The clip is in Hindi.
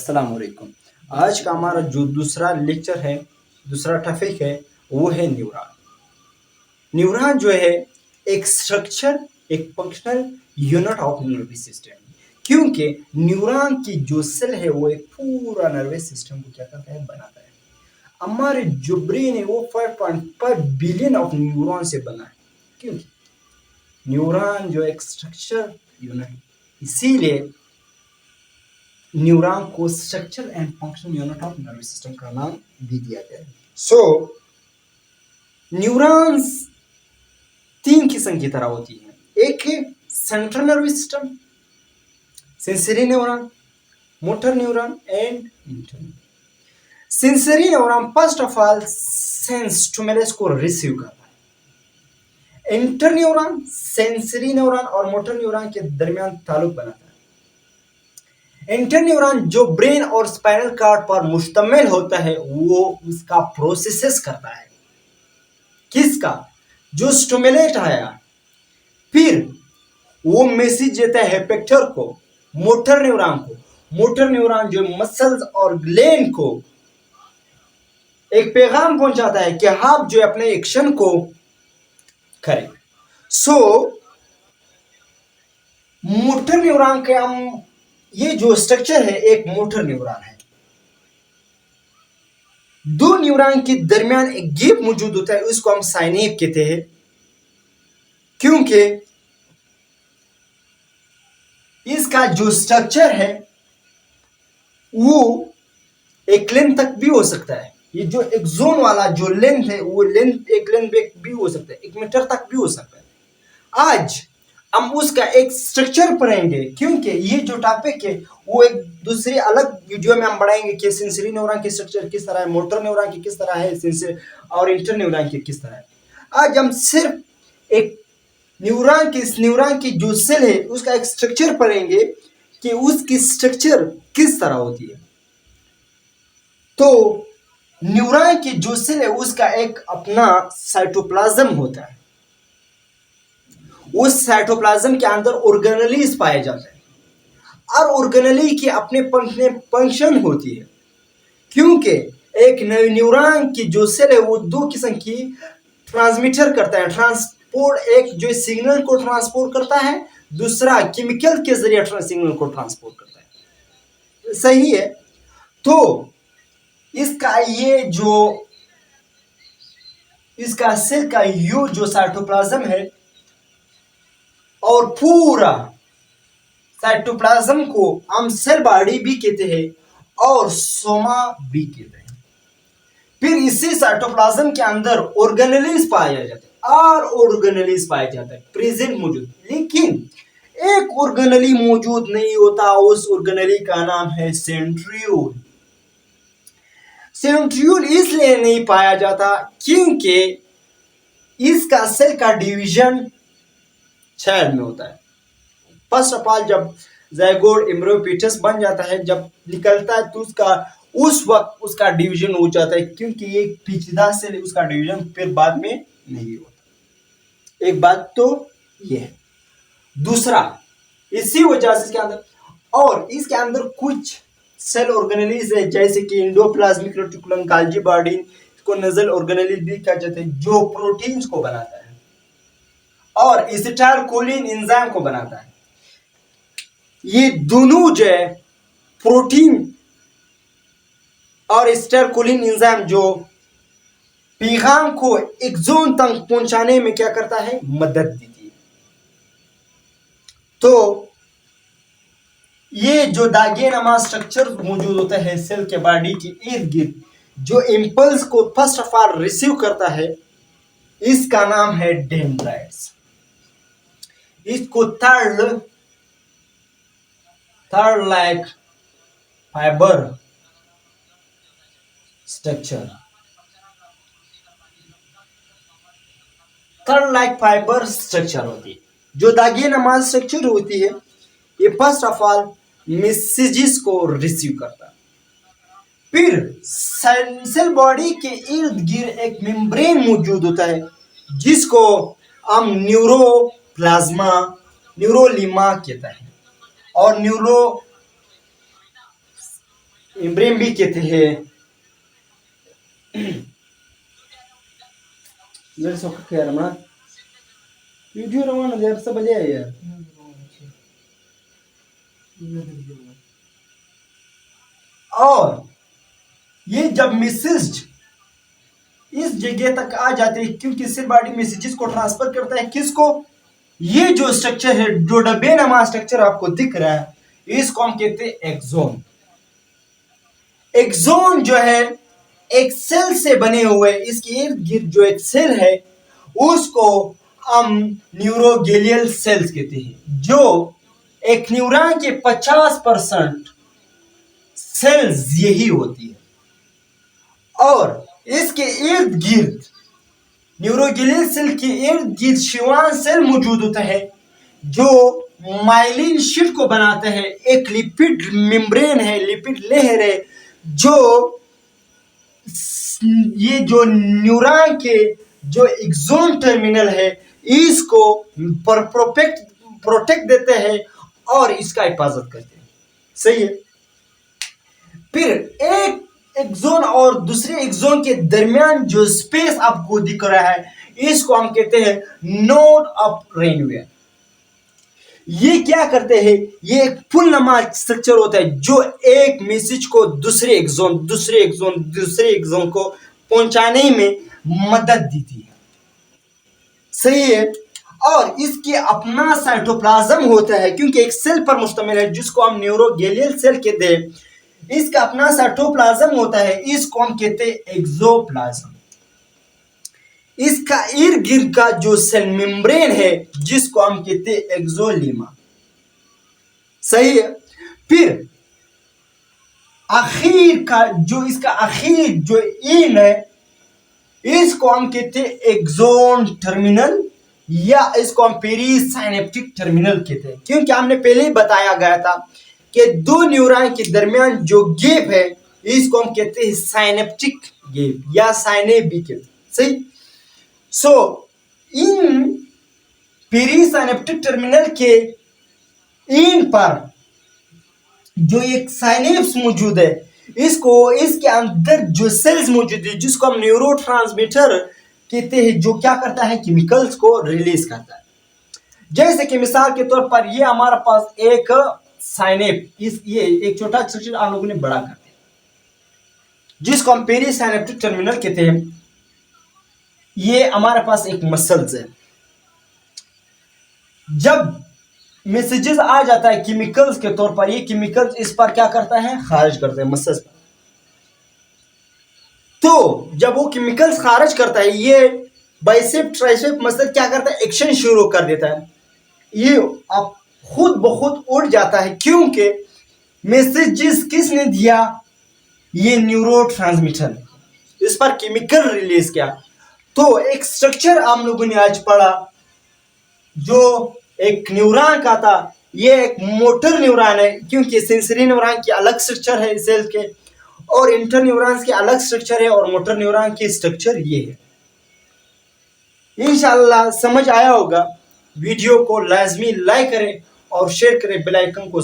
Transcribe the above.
अस्सलाम वालेकुम। आज का हमारा जो दूसरा लेक्चर है, दूसरा टॉपिक है, वो है न्यूरॉन। न्यूरॉन जो है एक स्ट्रक्चर, एक functional unit of nervous system. क्योंकि न्यूरॉन की जो सेल है वो एक पूरा नर्वस सिस्टम को क्या करता है, बनाता है। हमारे जो ब्रेन है वो 5.5 बिलियन ऑफ न्यूरॉन से बना है। क्योंकि न्यूरॉन जो एक स्ट्रक्चर यूनिट, इसीलिए न्यूरॉन को structure and function unit of nervous system का नाम भी दिया गया है। सो न्यूरॉन्स तीन किस्म की तरह होती है। एक है central nervous system, sensory neuron, motor neuron and inter. Sensory neuron first of all sense stimulus को रिसीव करता है। इंटर न्यूरॉन सेंसरी न्यूरॉन और मोटर न्यूरॉन के दरमियान ताल्लुक बनाता है। इंटर न्यूरॉन जो ब्रेन और स्पाइनल कॉर्ड पर मुश्तमिल होता है वो उसका प्रोसेसेस करता है। किसका? जो स्टिमुलेट आया, फिर वो मैसेज देता है हेपेक्टर को, मोटर न्यूरॉन को। मोटर न्यूरॉन जो मसल्स और ग्लैंड को एक पैगाम पहुंचाता है कि आप जो अपने एक्शन को करें। सो मोटर न्यूरॉन के हम ये जो स्ट्रक्चर है एक मोटर न्यूरॉन है। दो न्यूरॉन के दरमियान एक गैप मौजूद होता है, उसको हम साइनेप कहते हैं। क्योंकि इसका जो स्ट्रक्चर है वो एक लेंथ तक भी हो सकता है। ये जो एक जोन वाला जो लेंथ है वो लेंथ एक लेंथ भी हो सकता है, 1 मीटर तक भी हो सकता है। आज हम उसका एक स्ट्रक्चर पढ़ेंगे, क्योंकि ये जो टॉपिक है वो एक दूसरी अलग वीडियो में हम बढ़ाएंगे कि सेंसरी न्यूरॉन की स्ट्रक्चर किस तरह है, मोटर न्यूरॉन की किस तरह है, सेंसरी और इंटर न्यूरॉन की किस तरह है। आज हम सिर्फ एक न्यूरॉन की जो सेल है उसका एक स्ट्रक्चर पढ़ेंगे कि उसकी स्ट्रक्चर किस तरह होती है। तो न्यूरॉन की जो सेल है उसका एक अपना साइटोप्लाज्म होता है। उस साइटोप्लाज्म के अंदर ऑर्गेनेलीज पाए जाते हैं और ऑर्गेनेली की अपने फंक्शन होती है। क्योंकि एक न्यूरॉन की जो सेल है वो दो किस्म की ट्रांसमीटर करता है, ट्रांसपोर्ट, एक जो सिग्नल को ट्रांसपोर्ट करता है, दूसरा केमिकल के जरिए सिग्नल को ट्रांसपोर्ट करता है। सही है। तो इसका सेल का यू जो साइटोप्लाज्म है और पूरा साइटोप्लाज्म को हम सेल बॉडी भी कहते हैं और सोमा भी कहते हैं। फिर इसी साइटोप्लाज्म के अंदर ऑर्गेनेलीज पाया जाता है और ऑर्गेनेलीज पाया जाता है प्रेजेंट मौजूद। लेकिन एक ऑर्गेनेली मौजूद नहीं होता, उस ऑर्गेनेली का नाम है सेंट्रियोल। सेंट्रियोल इसलिए नहीं पाया जाता क्योंकि इसका सेल का डिवीजन चाइल्ड में होता है। फर्स्ट ऑफ ऑल जब ज़ायगोट एम्ब्रियो बन जाता है, जब निकलता है तो उस वक्त उसका डिवीजन हो जाता है, क्योंकि ये पिछड़ा सेल उसका डिवीजन फिर बाद में नहीं होता। एक बात तो ये है। दूसरा, इसी वजह से इसके अंदर और इसके अंदर कुछ सेल ऑर्गेनेलीज है, जैसे कि एंडोप्लाज्मिक रेटिकुलम, गोल्गी बॉडी, इसको नजल ऑर्गेनेलीज भी कहा जाता है, जो प्रोटीन्स को बनाता है और एसिटाइलकोलिन एंजाइम को बनाता है। ये दोनों जो है प्रोटीन और एसिटाइलकोलिन एंजाइम जो पैगाम को एक्सोन तक पहुंचाने में क्या करता है, मदद देती है। तो ये जो दागियानुमा स्ट्रक्चर मौजूद होता है सेल के बॉडी के इर्द गिर्द, जो इंपल्स को फर्स्ट ऑफ ऑल रिसीव करता है, इसका नाम है डेंड्राइट्स। इसको third like fibre structure, third like fibre structure होती है। जो दागियानुमा स्ट्रक्चर होती है ये फर्स्ट ऑफ ऑल मैसेजेस को रिसीव करता है। फिर सेल बॉडी के इर्द गिर्द एक मेम्ब्रेन मौजूद होता है जिसको हम न्यूरोप्लाज्मा, न्यूरोलिमा कहता है और इम्ब्रेन भी कहते हैं। जरा सो क्या रमना वीडियो रमना यार सब बजे यार। और ये जब मैसेज इस जगह तक आ जाते हैं, क्योंकि सेल बॉडी मैसेजेस को ट्रांसफर करता है किसको, ये जो स्ट्रक्चर है, जो डब्बे नमा स्ट्रक्चर आपको दिख रहा है, इसको हम कहते हैं एक्सोन। एक्सोन जो है एक सेल से बने हुए, इसके इर्द गिर्द जो एक सेल है उसको हम न्यूरोगेलियल सेल्स कहते हैं। जो एक न्यूरॉन के 50% सेल्स यही होती है। और इसके इर्द गिर्द न्यूरोगेलियल सेल के इर्द गिर्द शिवान सेल मौजूद होता है जो माइलिन शीट को बनाते हैं। एक लिपिड मेम्ब्रेन है, लिपिड लेयर है, जो ये जो न्यूरॉन के जो एक्सोन टर्मिनल है इसको प्रोटेक्ट देते हैं और इसका हिफाजत करते हैं। सही है। फिर एक एक्सोन और दूसरे एक्सोन के दरमियान जो स्पेस आपको दिख रहा है इसको हम कहते हैं नोड ऑफ रेनवेयर। ये क्या करते हैं, ये एक फुल नमा स्ट्रक्चर होता है जो एक मैसेज को दूसरे एक्सोन को पहुंचाने में मदद देती है। सही है। और इसके अपना साइटोप्लाज्म होता है, क्योंकि एक सेल पर मुश्तमिल है जिसको हम न्यूरोगेलियल सेल कहते हैं। इसका अपना साइटोप्लाज्म होता है, इसको हम कहते हैं एक्सोप्लाज्म। इसका इर्द गिर्द का जो सेल मेम्ब्रेन है जिसको हम कहते हैं एक्सोलीमा। सही है। फिर आखिर का जो इसका आखिर जो इन है इसको हम कहते हैं एक्सोन टर्मिनल, या इसको हम पेरीसाइनेप्टिक टर्मिनल कहते हैं, क्योंकि हमने पहले ही बताया गया था कि दो न्यूरॉन के दरमियान जो गैप है इसको हम कहते हैं साइनेप्टिक गैप या साइनेबी कहते हैं। सही। सो इन पेरीसाइनेप्टिक टर्मिनल के इन पर जो एक साइनेप्स मौजूद है, इसको इसके अंदर जो सेल्स मौजूद है जिसको हम न्यूरोट्रांसमीटर कहते हैं, जो क्या करता है केमिकल्स को रिलीज करता है। जैसे कि मिसाल के तौर पर ये हमारे पास एक साइनेप, ये एक छोटा स्ट्रक्चर आप लोगों ने बड़ा कर दिया जिसको हम पेरीसाइनेप्टिक टर्मिनल कहते हैं। ये हमारे पास एक मसल्स है। जब मैसेजेस आ जाता है केमिकल्स के तौर पर, ये केमिकल्स इस पर क्या करता है, खारिज करता है मसल्स पर। तो जब वो केमिकल्स खारिज करता है, ये बाइसेप ट्राइसेप मसल क्या करता है, एक्शन शुरू कर देता है। ये अब खुद ब खुद उड़ जाता है, क्योंकि मैसेजेस किसने दिया, ये न्यूरोट्रांसमीटर इस पर केमिकल रिलीज किया। तो एक स्ट्रक्चर हम लोगों ने आज पढ़ा जो एक न्यूरॉन का था, ये एक मोटर न्यूरॉन है, क्योंकि सेंसरी न्यूरॉन की अलग स्ट्रक्चर है सेल के, और इंटर न्यूरॉन्स के अलग स्ट्रक्चर है, और मोटर न्यूरॉन की स्ट्रक्चर ये है। इंशाल्लाह समझ आया होगा। वीडियो को लाजमी लाइक करें और शेयर करें, बेल आइकन को